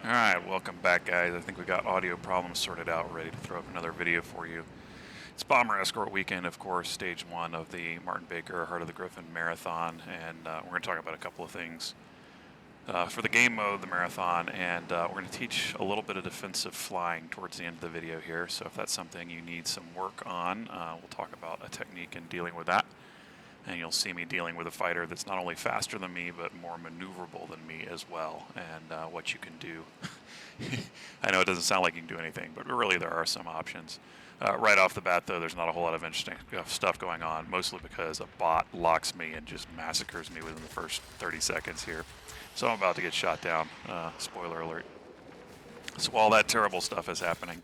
Alright, welcome back guys. I think we got audio problems sorted out, ready to throw up another video for you. It's Bomber Escort Weekend, of course, stage 1 of the Martin Baker Heart of the Griffin Marathon, and we're going to talk about a couple of things. For the game mode, the marathon, and we're going to teach a little bit of defensive flying towards the end of the video here, so if that's something you need some work on, we'll talk about a technique in dealing with that. And you'll see me dealing with a fighter that's not only faster than me, but more maneuverable than me as well, and what you can do. I know it doesn't sound like you can do anything, but really there are some options. Right off the bat, though, there's not a whole lot of interesting stuff going on, mostly because a bot locks me and just massacres me within the first 30 seconds here. So I'm about to get shot down. Spoiler alert. So while that terrible stuff is happening,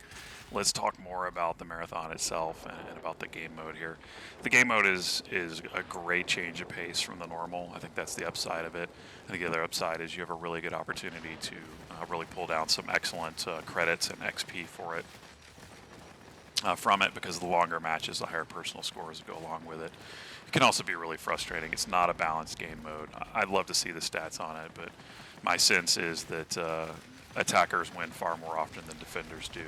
let's talk more about the marathon itself and about the game mode here. The game mode is a great change of pace from the normal. I think that's the upside of it. I think the other upside is you have a really good opportunity to really pull down some excellent credits and XP for it. From it, because the longer matches, the higher personal scores that go along with it. It can also be really frustrating. It's not a balanced game mode. I'd love to see the stats on it, but my sense is that attackers win far more often than defenders do.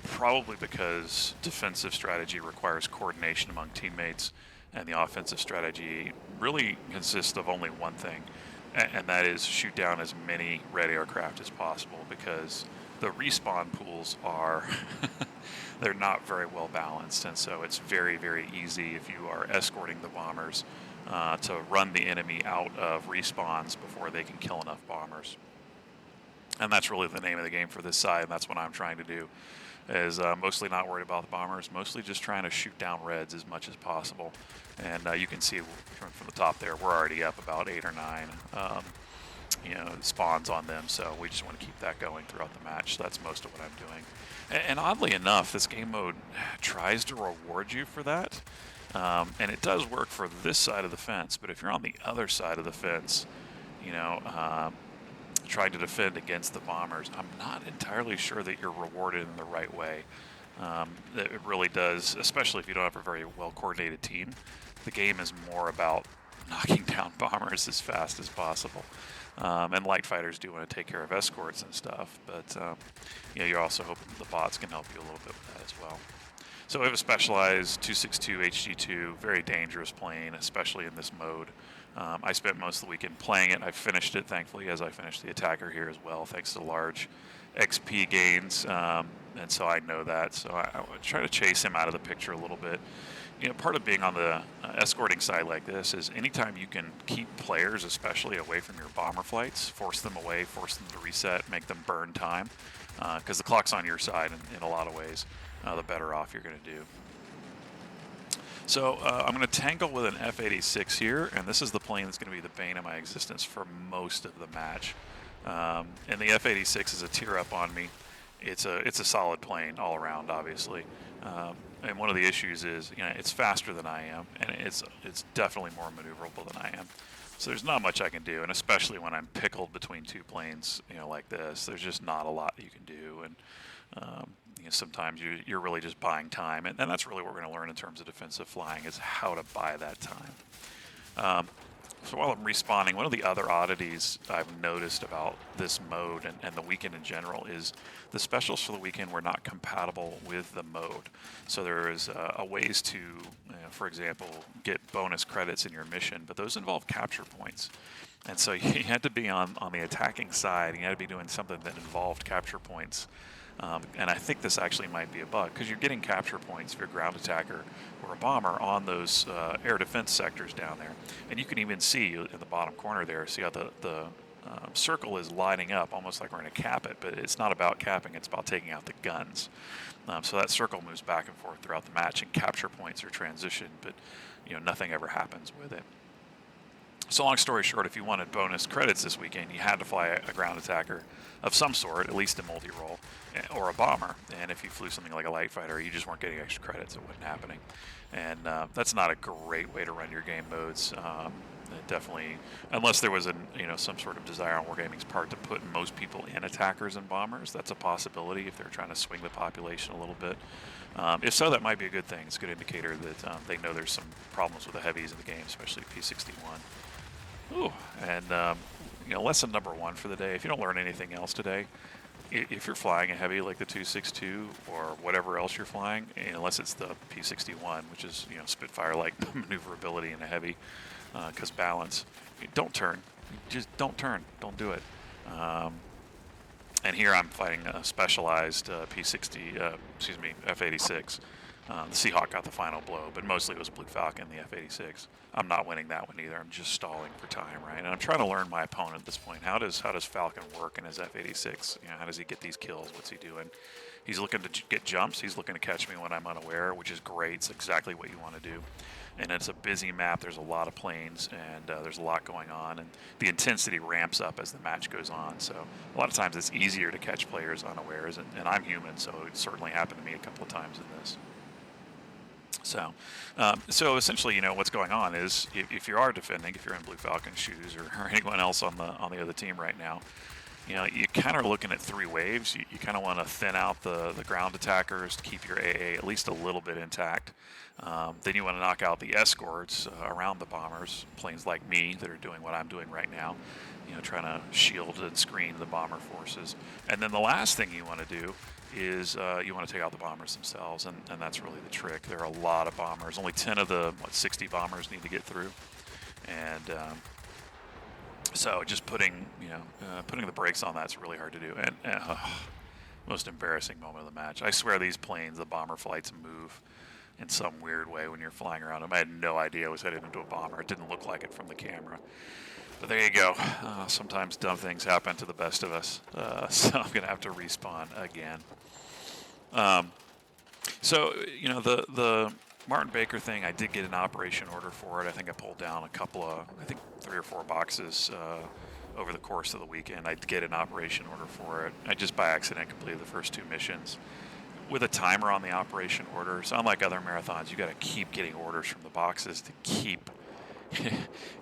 Probably because defensive strategy requires coordination among teammates, and the offensive strategy really consists of only one thing, and that is shoot down as many red aircraft as possible, because the respawn pools are they're not very well balanced, and so it's very, very easy if you are escorting the bombers to run the enemy out of respawns before they can kill enough bombers. And that's really the name of the game for this side, and that's what I'm trying to do, is mostly not worried about the bombers, mostly just trying to shoot down reds as much as possible. And you can see from the top there, we're already up about 8 or 9 spawns on them, so we just want to keep that going throughout the match. So that's most of what I'm doing. And oddly enough, this game mode tries to reward you for that, and it does work for this side of the fence, but if you're on the other side of the fence, trying to defend against the bombers, I'm not entirely sure that you're rewarded in the right way. It really does, especially if you don't have a very well-coordinated team. The game is more about knocking down bombers as fast as possible. And light fighters do want to take care of escorts and stuff, but you're also hoping the bots can help you a little bit with that as well. So we have a specialized 262 HG2, very dangerous plane, especially in this mode. I spent most of the weekend playing it. I finished it, thankfully, as I finished the attacker here as well, thanks to large XP gains, and so I know that. So I try to chase him out of the picture a little bit. Part of being on the escorting side like this is anytime you can keep players, especially away from your bomber flights, force them away, force them to reset, make them burn time, because the clock's on your side in a lot of ways, the better off you're going to do. So I'm going to tangle with an F-86 here, and this is the plane that's going to be the bane of my existence for most of the match. And the F-86 is a tier up on me. It's a solid plane all around, obviously. And one of the issues is, it's faster than I am, and it's definitely more maneuverable than I am. So there's not much I can do, and especially when I'm pickled between two planes, like this, there's just not a lot you can do. And sometimes you're really just buying time, and that's really what we're going to learn in terms of defensive flying, is how to buy that time. So while I'm respawning, one of the other oddities I've noticed about this mode and the weekend in general is the specials for the weekend were not compatible with the mode. So there is a ways to, for example, get bonus credits in your mission, but those involve capture points. And so you had to be on the attacking side, you had to be doing something that involved capture points. And I think this actually might be a bug, because you're getting capture points if you're a ground attacker or a bomber on those air defense sectors down there. And you can even see in the bottom corner there, see how the circle is lining up, almost like we're going to cap it, but it's not about capping, it's about taking out the guns. So that circle moves back and forth throughout the match, and capture points are transitioned, but nothing ever happens with it. So long story short, if you wanted bonus credits this weekend, you had to fly a ground attacker of some sort, at least a multi-role, or a bomber. And if you flew something like a light fighter, you just weren't getting extra credits. It wasn't happening. And that's not a great way to run your game modes. Definitely, unless there was some sort of desire on Wargaming's part to put most people in attackers and bombers. That's a possibility if they're trying to swing the population a little bit. If so, that might be a good thing. It's a good indicator that they know there's some problems with the heavies in the game, especially P-61. Ooh, and lesson number one for the day. If you don't learn anything else today, if you're flying a heavy like the 262 or whatever else you're flying, unless it's the P61, which is Spitfire-like maneuverability in a heavy, because balance, don't turn. Just don't turn. Don't do it. And here I'm fighting a specialized P60, F86. The Seahawk got the final blow, but mostly it was Blue Falcon, the F86. I'm not winning that one either. I'm just stalling for time, right? And I'm trying to learn my opponent at this point. How does Falcon work in his F86? How does he get these kills? What's he doing? He's looking to get jumps. He's looking to catch me when I'm unaware, which is great. It's exactly what you want to do. And it's a busy map. There's a lot of planes, and there's a lot going on. And the intensity ramps up as the match goes on. So a lot of times it's easier to catch players unawares, and I'm human, so it certainly happened to me a couple of times in this. So essentially, what's going on is if you are defending, if you're in Blue Falcon shoes or anyone else on the other team right now, you kind of are looking at three waves. You kind of want to thin out the ground attackers to keep your AA at least a little bit intact. Then you want to knock out the escorts around the bombers, planes like me that are doing what I'm doing right now, trying to shield and screen the bomber forces. And then the last thing you want to do is you want to take out the bombers themselves, and that's really the trick. There are a lot of bombers. Only 10 of the 60 bombers need to get through, and so just putting the brakes on that's really hard to do. And most embarrassing moment of the match. I swear these planes, the bomber flights, move in some weird way when you're flying around them. I had no idea I was headed into a bomber. It didn't look like it from the camera. But there you go. Sometimes dumb things happen to the best of us. So I'm going to have to respawn again. So the Martin Baker thing, I did get an operation order for it. I think I pulled down I think 3 or 4 boxes over the course of the weekend. I did get an operation order for it. I just by accident completed the first 2 missions. With a timer on the operation orders, unlike other marathons, you got to keep getting orders from the boxes to keep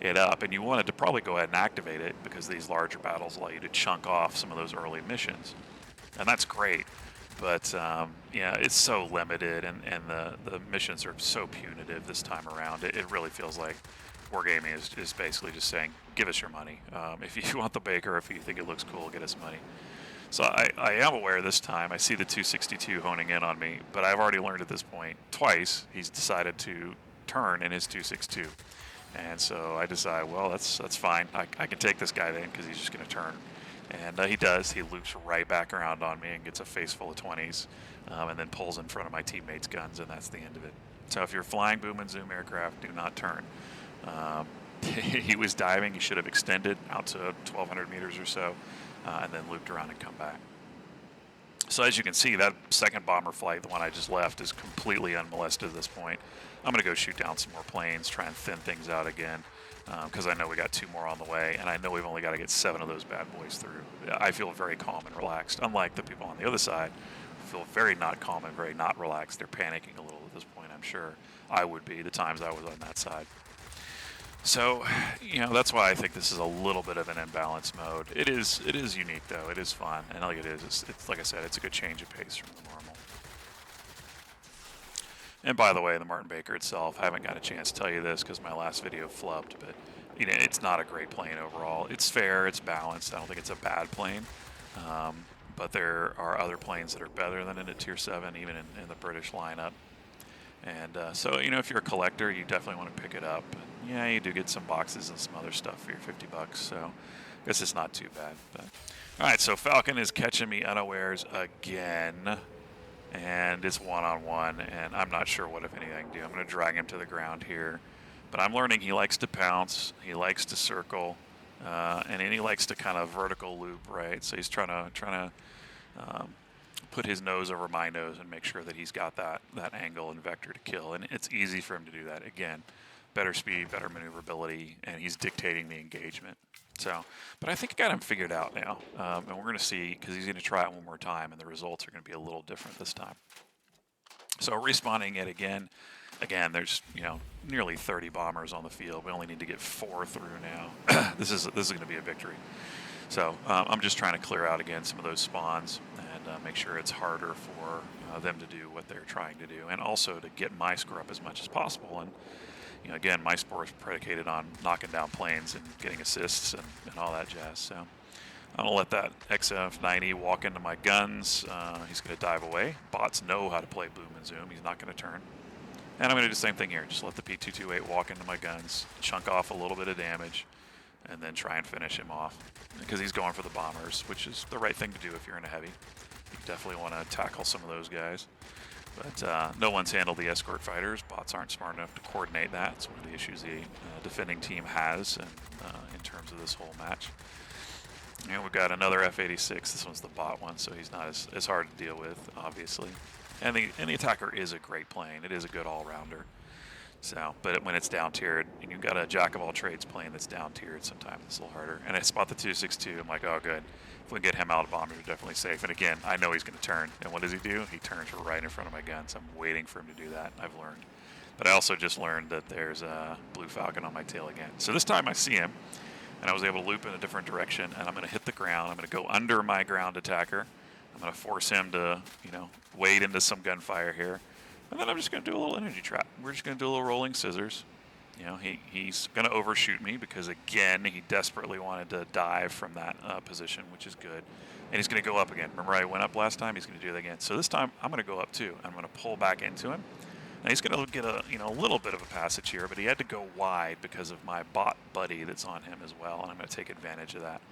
it up, and you wanted to probably go ahead and activate it because these larger battles allow you to chunk off some of those early missions, and that's great. But it's so limited, and the missions are so punitive this time around. It really feels like Wargaming is basically just saying, give us your money. If you want the Baker, if you think it looks cool, get us money. So I am aware this time. I see the 262 honing in on me, but I've already learned at this point twice he's decided to turn in his 262. And so I decide, well, that's fine. I can take this guy then because he's just going to turn. And he does. He loops right back around on me and gets a face full of 20s and then pulls in front of my teammates' guns, and that's the end of it. So if you're flying boom and zoom aircraft, do not turn. He was diving. He should have extended out to 1,200 meters or so and then looped around and come back. So as you can see, that second bomber flight, the one I just left, is completely unmolested at this point. I'm going to go shoot down some more planes, try and thin things out again, because I know we got 2 more on the way, and I know we've only got to get 7 of those bad boys through. I feel very calm and relaxed, unlike the people on the other side who feel very not calm and very not relaxed. They're panicking a little at this point, I'm sure. I would be the times I was on that side. So, that's why I think this is a little bit of an imbalance mode. It is unique, though. It is fun, and like it's like I said, it's a good change of pace from the normal. And by the way, the Martin Baker itself, I haven't got a chance to tell you this because my last video flubbed, but it's not a great plane overall. It's fair, it's balanced. I don't think it's a bad plane, but there are other planes that are better than it at Tier 7, even in the British lineup. And so, if you're a collector, you definitely want to pick it up. And, yeah, you do get some boxes and some other stuff for your $50, so I guess it's not too bad. But all right, so Falcon is catching me unawares again. And it's one-on-one, and I'm not sure what, if anything, I can do. I'm going to drag him to the ground here. But I'm learning he likes to pounce, he likes to circle, and then he likes to kind of vertical loop, right? So he's trying to put his nose over my nose and make sure that he's got that angle and vector to kill. And it's easy for him to do that. Again, better speed, better maneuverability, and he's dictating the engagement. So, but I think I got him figured out now, and we're going to see, because he's going to try it one more time, and the results are going to be a little different this time. So respawning it again, there's nearly 30 bombers on the field. We only need to get 4 through now. This is going to be a victory. So I'm just trying to clear out again some of those spawns and make sure it's harder for them to do what they're trying to do, and also to get my score up as much as possible. And Again, my sport is predicated on knocking down planes and getting assists and all that jazz. So I'm going to let that XF90 walk into my guns. He's going to dive away. Bots know how to play boom and zoom. He's not going to turn. And I'm going to do the same thing here. Just let the P228 walk into my guns, chunk off a little bit of damage, and then try and finish him off. Because he's going for the bombers, which is the right thing to do if you're in a heavy. You definitely want to tackle some of those guys. But no one's handled the escort fighters. Bots aren't smart enough to coordinate that. It's one of the issues the defending team has in terms of this whole match. And we've got another F86. This one's the bot one, so he's not as hard to deal with, obviously. And the attacker is a great plane. It is a good all-rounder. So, but when it's down tiered, and you've got a jack of all trades plane that's down tiered, sometimes it's a little harder. And I spot the 262. I'm like, oh, good. If we can get him out of bombers, we're definitely safe. And again, I know he's going to turn. And what does he do? He turns right in front of my guns. I'm waiting for him to do that. I've learned. But I also just learned that there's a Blue Falcon on my tail again. So this time I see him, and I was able to loop in a different direction, and I'm going to hit the ground. I'm going to go under my ground attacker. I'm going to force him to, wade into some gunfire here. And then I'm just going to do a little energy trap. We're just going to do a little rolling scissors. He's going to overshoot me because, again, he desperately wanted to dive from that position, which is good. And he's going to go up again. Remember I went up last time? He's going to do that again. So this time I'm going to go up too. I'm going to pull back into him. And he's going to get a little bit of a passage here, but he had to go wide because of my bot buddy that's on him as well, and I'm going to take advantage of that.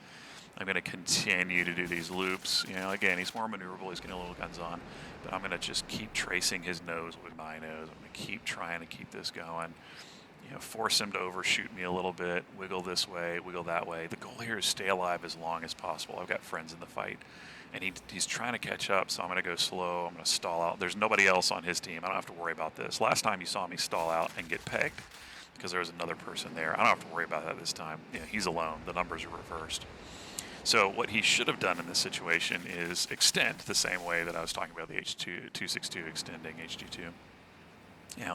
I'm going to continue to do these loops. Again, he's more maneuverable. He's getting a little guns on, but I'm going to just keep tracing his nose with my nose. I'm going to keep trying to keep this going. Force him to overshoot me a little bit, wiggle this way, wiggle that way. The goal here is stay alive as long as possible. I've got friends in the fight, and he's trying to catch up, so I'm going to go slow. I'm going to stall out. There's nobody else on his team. I don't have to worry about this. Last time you saw me stall out and get pegged because there was another person there. I don't have to worry about that this time. He's alone. The numbers are reversed. So what he should have done in this situation is extend the same way that I was talking about the H262 extending HG2.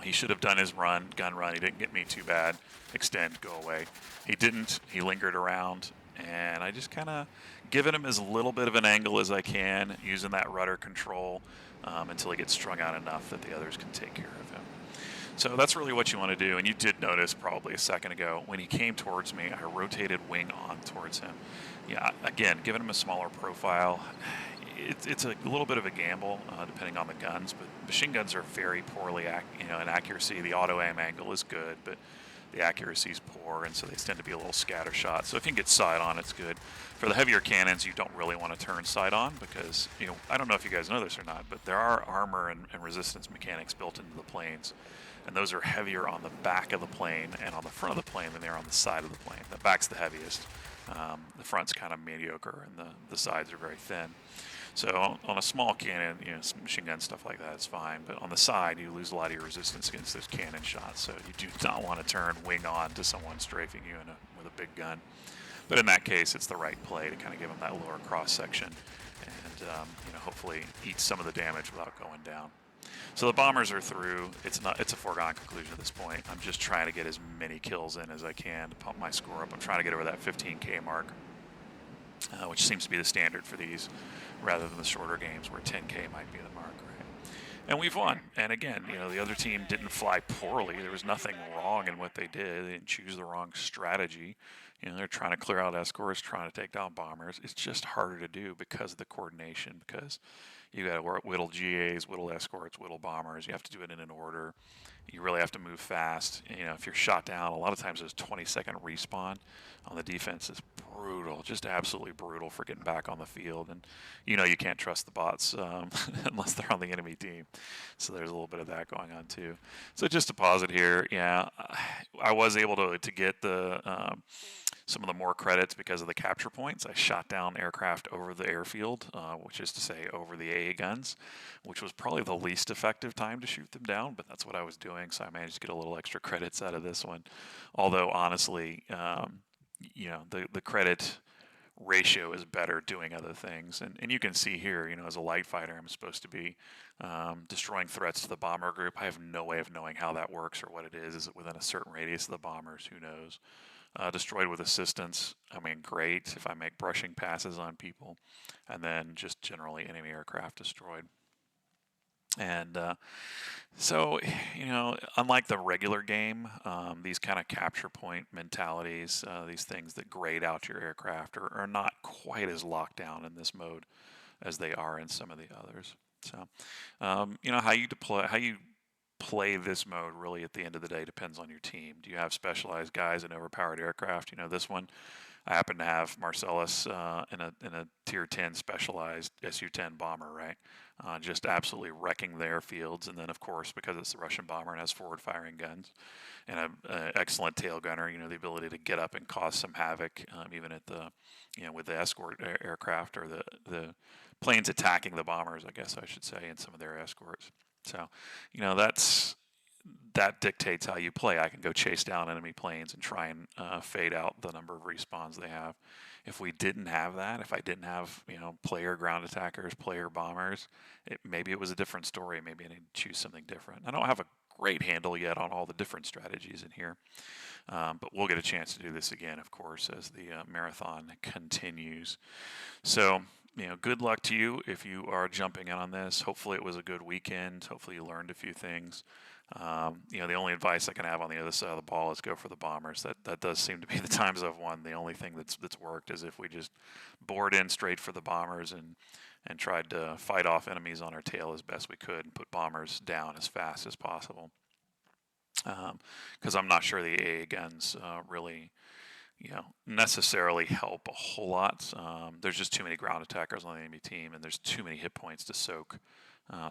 He should have done his gun run. He didn't get me too bad. Extend, go away. He didn't. He lingered around, and I just kind of given him as little bit of an angle as I can, using that rudder control until he gets strung out enough that the others can take care of him. So that's really what you want to do. And you did notice probably a second ago when he came towards me, I rotated wing on towards him. Again, giving him a smaller profile, it's a little bit of a gamble depending on the guns, but machine guns are very poorly in accuracy. The auto aim angle is good, but the accuracy is poor, and so they tend to be a little scattershot. So if you can get side on, it's good. For the heavier cannons, you don't really want to turn side on because, I don't know if you guys know this or not, but there are armor and resistance mechanics built into the planes, and those are heavier on the back of the plane and on the front of the plane than they are on the side of the plane. The back's the heaviest. The front's kind of mediocre, and the sides are very thin. So on a small cannon, machine gun stuff like that is fine. But on the side, you lose a lot of your resistance against those cannon shots. So you do not want to turn wing on to someone strafing you with a big gun. But in that case, it's the right play to kind of give them that lower cross section and hopefully eat some of the damage without going down. So the bombers are through. It's a foregone conclusion at this point. I'm just trying to get as many kills in as I can to pump my score up. I'm trying to get over that 15K mark, which seems to be the standard for these, rather than the shorter games where 10K might be the mark, right? And we've won. And again, the other team didn't fly poorly. There was nothing wrong in what they did. They didn't choose the wrong strategy. They're trying to clear out escorts, trying to take down bombers. It's just harder to do because of the coordination, because you got to whittle GAs, whittle escorts, whittle bombers. You have to do it in an order. You really have to move fast. If you're shot down, a lot of times there's 20-second respawn on the defense is brutal, just absolutely brutal for getting back on the field. And you can't trust the bots unless they're on the enemy team. So there's a little bit of that going on too. So just to pause it here, I was able to get some of the more credits because of the capture points. I shot down aircraft over the airfield, which is to say over the AA guns, which was probably the least effective time to shoot them down, but that's what I was doing, so I managed to get a little extra credits out of this one. Although, honestly, the credit ratio is better doing other things. And you can see here, as a light fighter, I'm supposed to be destroying threats to the bomber group. I have no way of knowing how that works or what it is. Is it within a certain radius of the bombers? Who knows? Destroyed with assistance, great if I make brushing passes on people. And then just generally enemy aircraft destroyed. And so, unlike the regular game, these kind of capture point mentalities, these things that grade out your aircraft, are not quite as locked down in this mode as they are in some of the others. So, how you deploy, how you play this mode really at the end of the day depends on your team. Do you have specialized guys in overpowered aircraft? This one, I happen to have Marcellus in a tier 10 specialized Su-10 bomber, right? Just absolutely wrecking the airfields, and then of course because it's the Russian bomber and has forward-firing guns, and an excellent tail gunner, the ability to get up and cause some havoc, even at the, with the escort aircraft or the planes attacking the bombers, I guess I should say, and some of their escorts. So, that dictates how you play. I can go chase down enemy planes and try and fade out the number of respawns they have. If we didn't have that, if I didn't have player ground attackers, player bombers, maybe it was a different story. Maybe I need to choose something different. I don't have a great handle yet on all the different strategies in here, but we'll get a chance to do this again, of course, as the marathon continues. So, good luck to you if you are jumping in on this. Hopefully it was a good weekend. Hopefully you learned a few things. The only advice I can have on the other side of the ball is go for the bombers. That does seem to be the times I've won. The only thing that's worked is if we just bored in straight for the bombers and tried to fight off enemies on our tail as best we could and put bombers down as fast as possible. Because I'm not sure the AA guns really necessarily help a whole lot. There's just too many ground attackers on the enemy team, and there's too many hit points to soak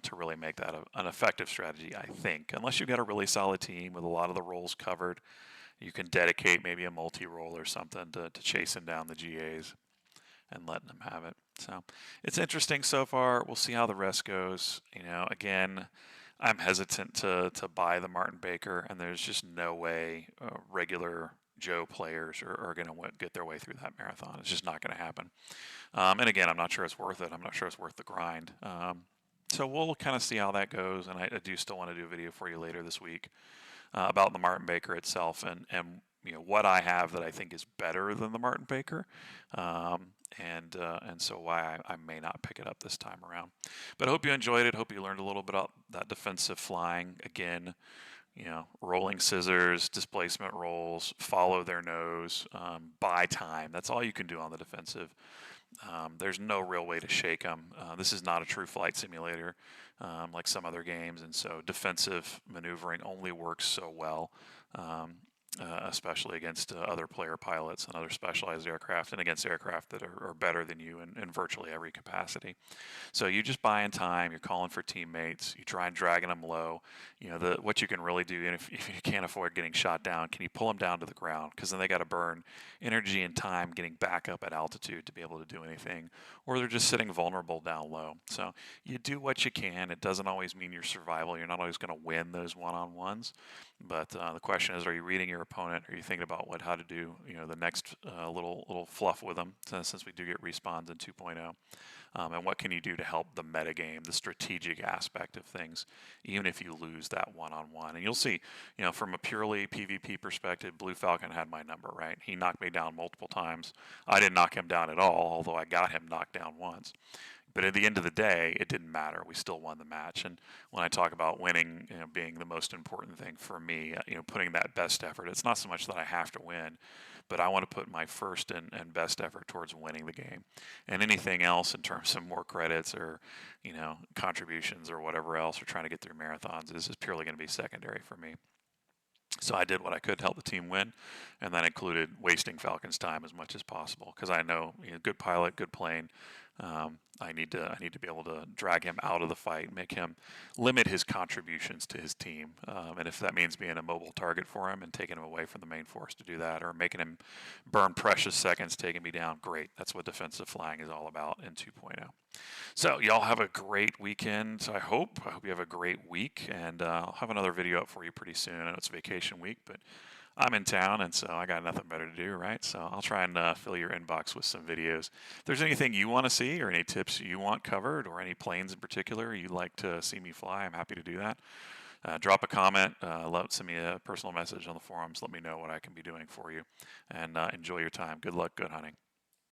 to really make that an effective strategy, I think. Unless you've got a really solid team with a lot of the roles covered, you can dedicate maybe a multi-role or something to chasing down the GAs and letting them have it. So it's interesting so far. We'll see how the rest goes. Again, I'm hesitant to buy the Martin Baker, and there's just no way regular Joe players are going to get their way through that marathon. It's just not going to happen. And again, I'm not sure it's worth it. I'm not sure it's worth the grind. So we'll kind of see how that goes, and I do still want to do a video for you later this week about the Martin Baker itself and what I have that I think is better than the Martin Baker, and so why I may not pick it up this time around. But I hope you enjoyed it. Hope you learned a little bit about that defensive flying. Again, rolling scissors, displacement rolls, follow their nose, buy time. That's all you can do on the defensive. There's no real way to shake them. This is not a true flight simulator like some other games, and so defensive maneuvering only works so well, especially against other player pilots and other specialized aircraft, and against aircraft that are better than you in virtually every capacity. So you just buy in time, you're calling for teammates, you try and dragging them low. What you can really do, and if you can't afford getting shot down, can you pull them down to the ground? Because then they got to burn energy and time getting back up at altitude to be able to do anything, or they're just sitting vulnerable down low. So you do what you can. It doesn't always mean your survival. You're not always going to win those one-on-ones, but the question is, are you reading your opponent? Are you thinking about how to do the next little fluff with them, since we do get respawns in 2.0? And what can you do to help the metagame, the strategic aspect of things, even if you lose that one-on-one? And you'll see, from a purely PvP perspective, Blue Falcon had my number, right? He knocked me down multiple times. I didn't knock him down at all, although I got him knocked down once. But at the end of the day, it didn't matter. We still won the match. And when I talk about winning, being the most important thing for me, putting that best effort, it's not so much that I have to win, but I want to put my first and best effort towards winning the game. And anything else in terms of more credits or, contributions or whatever else, or trying to get through marathons is purely going to be secondary for me. So I did what I could to help the team win, and that included wasting Falcon's time as much as possible, because I know, good pilot, good plane. I need to be able to drag him out of the fight, make him limit his contributions to his team, and if that means being a mobile target for him and taking him away from the main force to do that, or making him burn precious seconds taking me down, great. That's what defensive flying is all about in 2.0. So y'all have a great weekend. I hope you have a great week, and I'll have another video up for you pretty soon. I know it's vacation week, but I'm in town, and so I got nothing better to do, right? So I'll try and fill your inbox with some videos. If there's anything you want to see or any tips you want covered, or any planes in particular you'd like to see me fly, I'm happy to do that. Drop a comment, send me a personal message on the forums. Let me know what I can be doing for you, and enjoy your time. Good luck, good hunting.